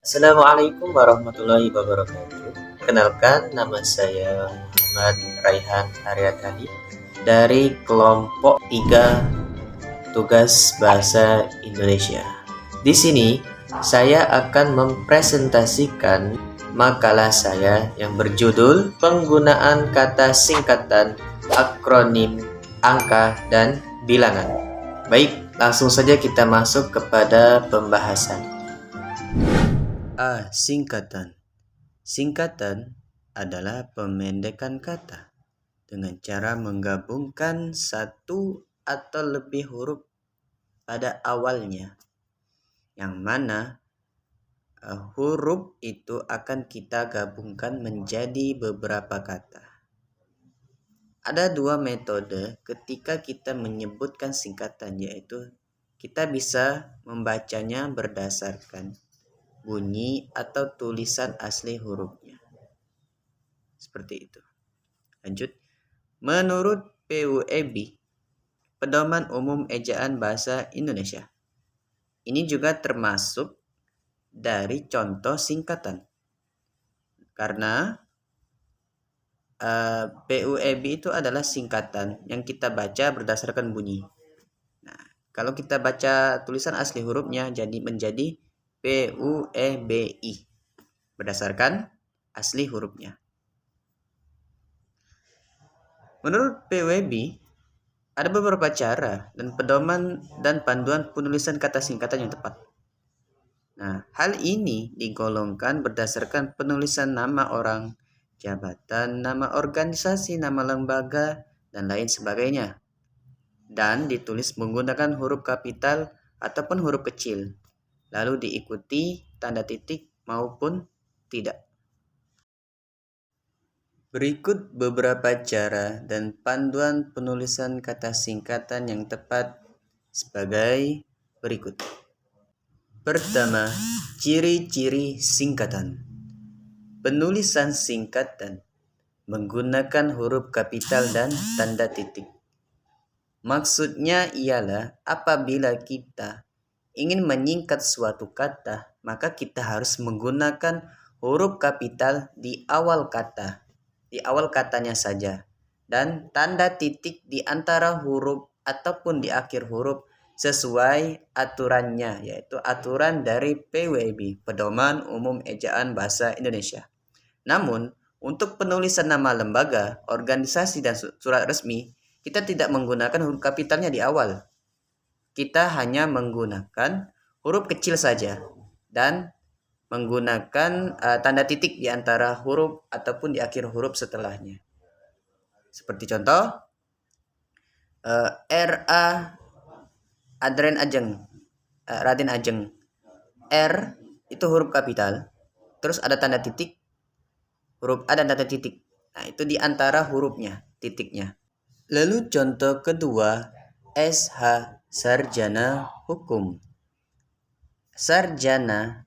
Assalamualaikum warahmatullahi wabarakatuh. Kenalkan, nama saya Muhammad Raihan Aryatadi dari kelompok 3 Tugas Bahasa Indonesia. Di sini saya akan mempresentasikan makalah saya yang berjudul Penggunaan Kata Singkatan, Akronim, Angka, dan Bilangan. Baik, langsung saja kita masuk kepada pembahasan. Singkatan. Singkatan adalah pemendekan kata dengan cara menggabungkan satu atau lebih huruf pada awalnya, yang mana huruf itu akan kita gabungkan menjadi beberapa kata. Ada dua metode ketika kita menyebutkan singkatan, yaitu kita bisa membacanya berdasarkan bunyi atau tulisan asli hurufnya. Seperti itu. Lanjut. Menurut PUEB, Pedoman Umum Ejaan Bahasa Indonesia, ini juga termasuk dari contoh singkatan. Karena PUEB itu adalah singkatan yang kita baca berdasarkan bunyi. Nah, kalau kita baca tulisan asli hurufnya menjadi PUEBI berdasarkan asli hurufnya. Menurut PUEB, ada beberapa cara dan pedoman dan panduan penulisan kata singkatan yang tepat. Nah, hal ini digolongkan berdasarkan penulisan nama orang, jabatan, nama organisasi, nama lembaga, dan lain sebagainya. Dan ditulis menggunakan huruf kapital ataupun huruf kecil, lalu diikuti tanda titik maupun tidak. Berikut beberapa cara dan panduan penulisan kata singkatan yang tepat sebagai berikut. Pertama, ciri-ciri singkatan. Penulisan singkatan menggunakan huruf kapital dan tanda titik. Maksudnya ialah apabila kita ingin menyingkat suatu kata, maka kita harus menggunakan huruf kapital di awal kata, di awal katanya saja, dan tanda titik di antara huruf ataupun di akhir huruf sesuai aturannya, yaitu aturan dari PUEB, Pedoman Umum Ejaan Bahasa Indonesia. Namun, untuk penulisan nama lembaga, organisasi, dan surat resmi, kita tidak menggunakan huruf kapitalnya di awal. Kita hanya menggunakan huruf kecil saja dan menggunakan tanda titik di antara huruf ataupun di akhir huruf setelahnya. Seperti contoh, R.A. Raden Ajeng. R itu huruf kapital, terus ada tanda titik, huruf A dan tanda titik. Nah, itu di antara hurufnya, titiknya. Lalu contoh kedua, SH, Sarjana Hukum. Sarjana,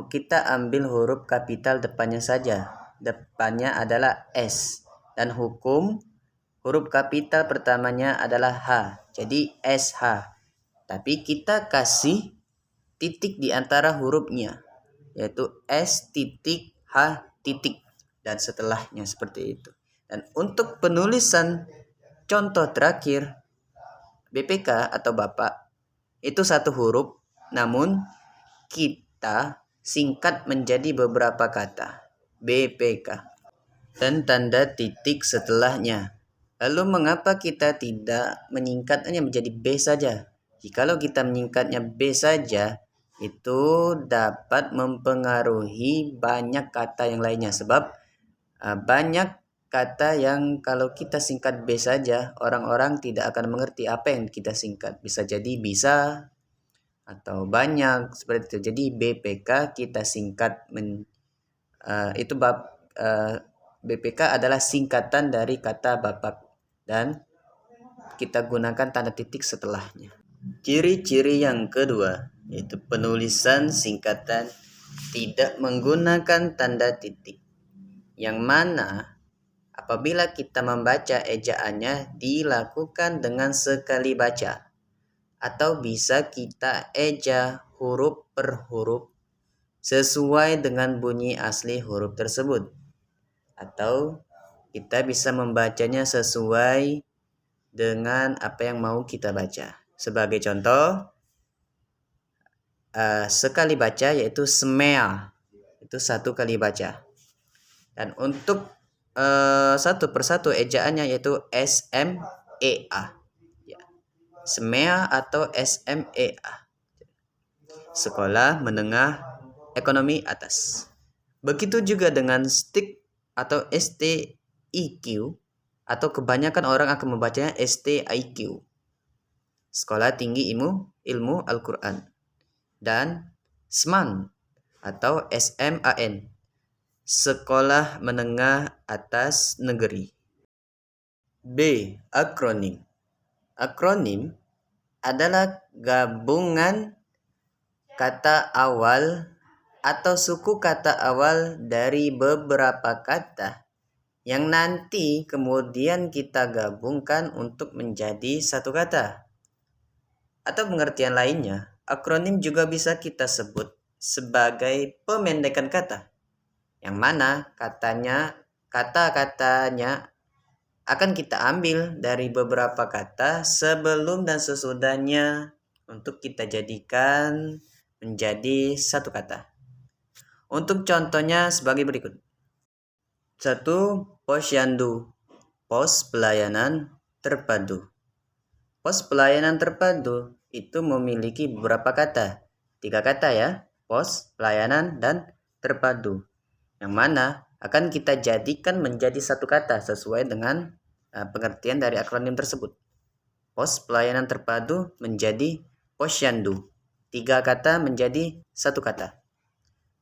kita ambil huruf kapital depannya saja. Depannya adalah S. Dan hukum, huruf kapital pertamanya adalah H. Jadi SH. Tapi kita kasih titik di antara hurufnya, yaitu S titik H titik. Dan setelahnya seperti itu. Dan untuk penulisan contoh terakhir, BPK atau Bapak, itu satu huruf, namun kita singkat menjadi beberapa kata, BPK, dan tanda titik setelahnya. Lalu mengapa kita tidak menyingkatnya menjadi B saja? Jikalau kita menyingkatnya B saja, itu dapat mempengaruhi banyak kata yang lainnya, sebab banyak kata yang kalau kita singkat B saja, orang-orang tidak akan mengerti apa yang kita singkat. Bisa jadi bisa atau banyak seperti itu. Jadi BPK kita singkat BPK adalah singkatan dari kata Bapak dan kita gunakan tanda titik setelahnya. Ciri-ciri yang kedua yaitu penulisan singkatan tidak menggunakan tanda titik, yang mana apabila kita membaca ejaannya dilakukan dengan sekali baca, atau bisa kita eja huruf per huruf sesuai dengan bunyi asli huruf tersebut. Atau kita bisa membacanya sesuai dengan apa yang mau kita baca. Sebagai contoh, sekali baca yaitu semea, itu satu kali baca. Dan untuk satu persatu ejaannya yaitu SMEA, ya. SMEA atau SMEA, Sekolah Menengah Ekonomi Atas. Begitu juga dengan STIQ atau STIQ, atau kebanyakan orang akan membacanya STIQ, Sekolah Tinggi Ilmu Al-Quran. Dan SMAN atau SMAN, Sekolah Menengah Atas Negeri. B. Akronim. Akronim adalah gabungan kata awal atau suku kata awal dari beberapa kata yang nanti kemudian kita gabungkan untuk menjadi satu kata. Atau pengertian lainnya, akronim juga bisa kita sebut sebagai pemendekan kata, yang mana kata-katanya akan kita ambil dari beberapa kata sebelum dan sesudahnya untuk kita jadikan menjadi satu kata. Untuk contohnya sebagai berikut. 1. Posyandu, pos pelayanan terpadu. Pos pelayanan terpadu itu memiliki beberapa kata. 3 kata ya, pos, pelayanan, dan terpadu. Yang mana akan kita jadikan menjadi satu kata sesuai dengan pengertian dari akronim tersebut. Pos pelayanan terpadu menjadi posyandu. 3 kata menjadi satu kata.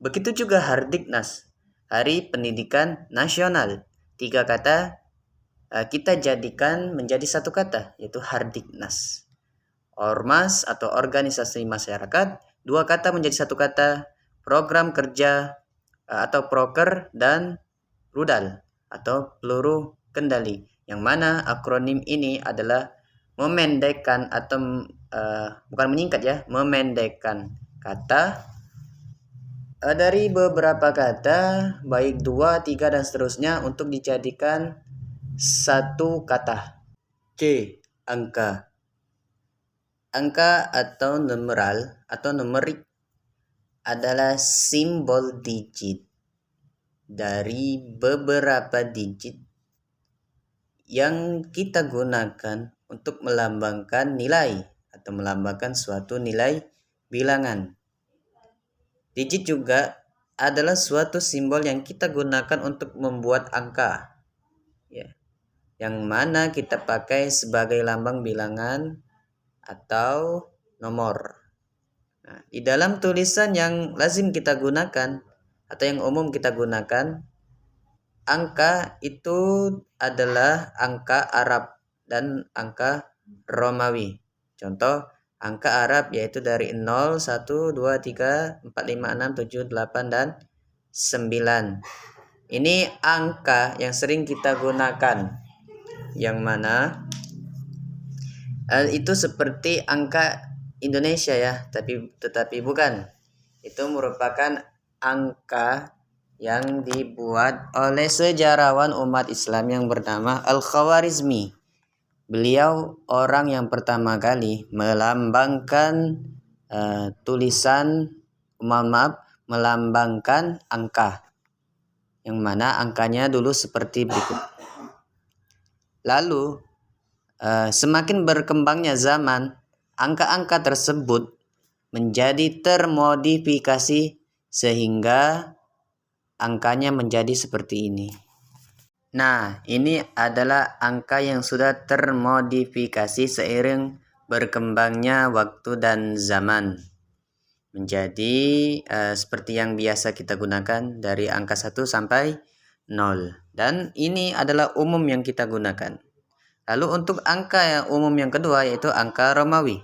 Begitu juga Hardiknas, Hari Pendidikan Nasional. 3 kata kita jadikan menjadi satu kata, yaitu Hardiknas. Ormas atau organisasi masyarakat, 2 kata menjadi satu kata. Program kerja atau proker, dan rudal atau peluru kendali, yang mana akronim ini adalah memendekkan atau bukan menyingkat ya, memendekkan kata dari beberapa kata, baik 2, 3, dan seterusnya untuk dijadikan satu kata. C. Angka. Angka atau numeral atau numerik adalah simbol digit dari beberapa digit yang kita gunakan untuk melambangkan nilai atau melambangkan suatu nilai bilangan. Digit juga adalah suatu simbol yang kita gunakan untuk membuat angka, ya, yang mana kita pakai sebagai lambang bilangan atau nomor. Nah, di dalam tulisan yang lazim kita gunakan atau yang umum kita gunakan, angka itu adalah angka Arab dan angka Romawi. Contoh, angka Arab yaitu dari 0, 1, 2, 3, 4, 5, 6, 7, 8, dan 9. Ini angka yang sering kita gunakan, yang mana itu seperti angka Indonesia ya, tetapi bukan. Itu merupakan angka yang dibuat oleh sejarawan umat Islam yang bernama Al-Khawarizmi. Beliau orang yang pertama kali melambangkan melambangkan angka, yang mana angkanya dulu seperti berikut. Lalu semakin berkembangnya zaman, angka-angka tersebut menjadi termodifikasi sehingga angkanya menjadi seperti ini. Nah, ini adalah angka yang sudah termodifikasi seiring berkembangnya waktu dan zaman. Menjadi seperti yang biasa kita gunakan dari angka 1 sampai 0. Dan ini adalah umum yang kita gunakan. Lalu untuk angka yang umum yang kedua yaitu angka Romawi.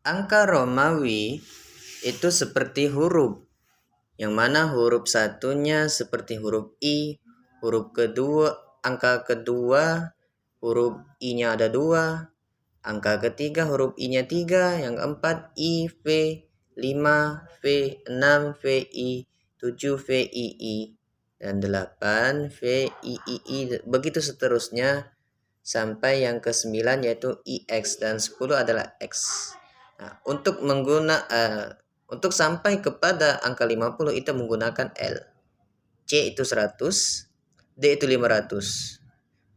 Angka Romawi itu seperti huruf, yang mana huruf satunya seperti huruf I, huruf kedua, angka kedua huruf I-nya ada 2, angka ketiga huruf I-nya 3, yang keempat I, V, 5 V, 6 VI, 7 VII, dan 8 VIII, begitu seterusnya sampai yang ke-9 yaitu IX, dan 10 adalah X. Nah, untuk sampai kepada angka 50 itu menggunakan L. C itu 100, D itu 500,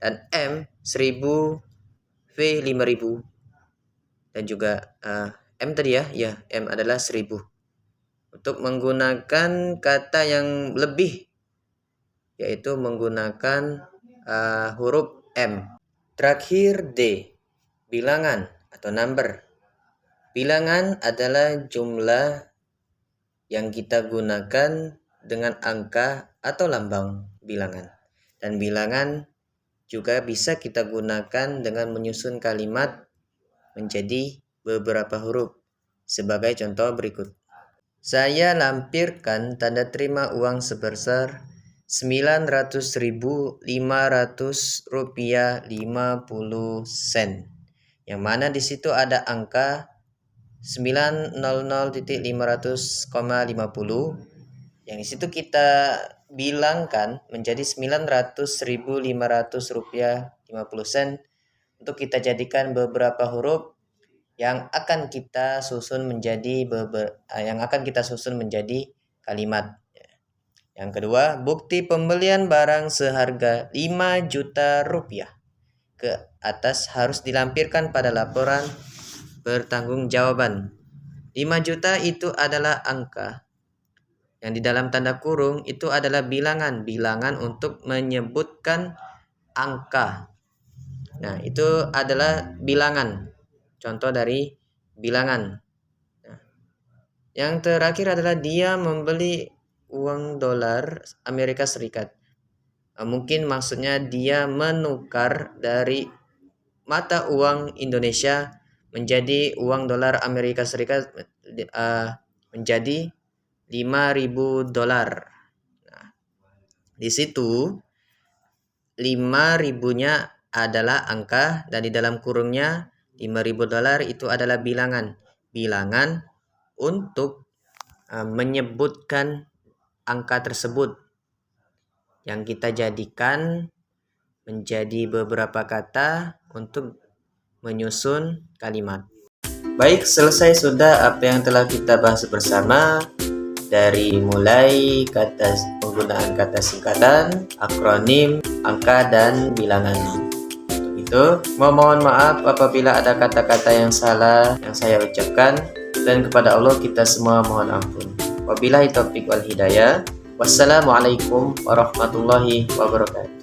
dan M 1000, V 5000, dan juga M tadi ya M adalah 1000. Untuk menggunakan kata yang lebih, yaitu menggunakan huruf M. Terakhir D, bilangan atau number. Bilangan adalah jumlah yang kita gunakan dengan angka atau lambang bilangan. Dan bilangan juga bisa kita gunakan dengan menyusun kalimat menjadi beberapa huruf. Sebagai contoh berikut. Saya lampirkan tanda terima uang sebesar Rp900.500.50, yang mana di situ ada angka 900.500,50 yang di situ kita bilangkan menjadi Rp900.500.50 untuk kita jadikan beberapa huruf yang akan kita susun menjadi kalimat. Yang kedua, bukti pembelian barang seharga Rp5 juta. Ke atas harus dilampirkan pada laporan pertanggungjawaban. 5 juta itu adalah angka. Yang di dalam tanda kurung itu adalah bilangan untuk menyebutkan angka. Nah, itu adalah bilangan. Contoh dari bilangan. Nah, yang terakhir adalah dia membeli uang dolar Amerika Serikat. Mungkin maksudnya dia menukar dari mata uang Indonesia menjadi uang dolar Amerika Serikat menjadi $5.000. Nah, di situ 5.000-nya adalah angka dan di dalam kurungnya $5.000 itu adalah bilangan untuk menyebutkan angka tersebut yang kita jadikan menjadi beberapa kata untuk menyusun kalimat. Baik, selesai sudah apa yang telah kita bahas bersama, dari mulai penggunaan kata singkatan, akronim, angka, dan bilangan. Mohon maaf apabila ada kata-kata yang salah yang saya ucapkan, dan kepada Allah kita semua mohon ampun. Wabillahi taufiq wal hidayah. Wassalamualaikum warahmatullahi wabarakatuh.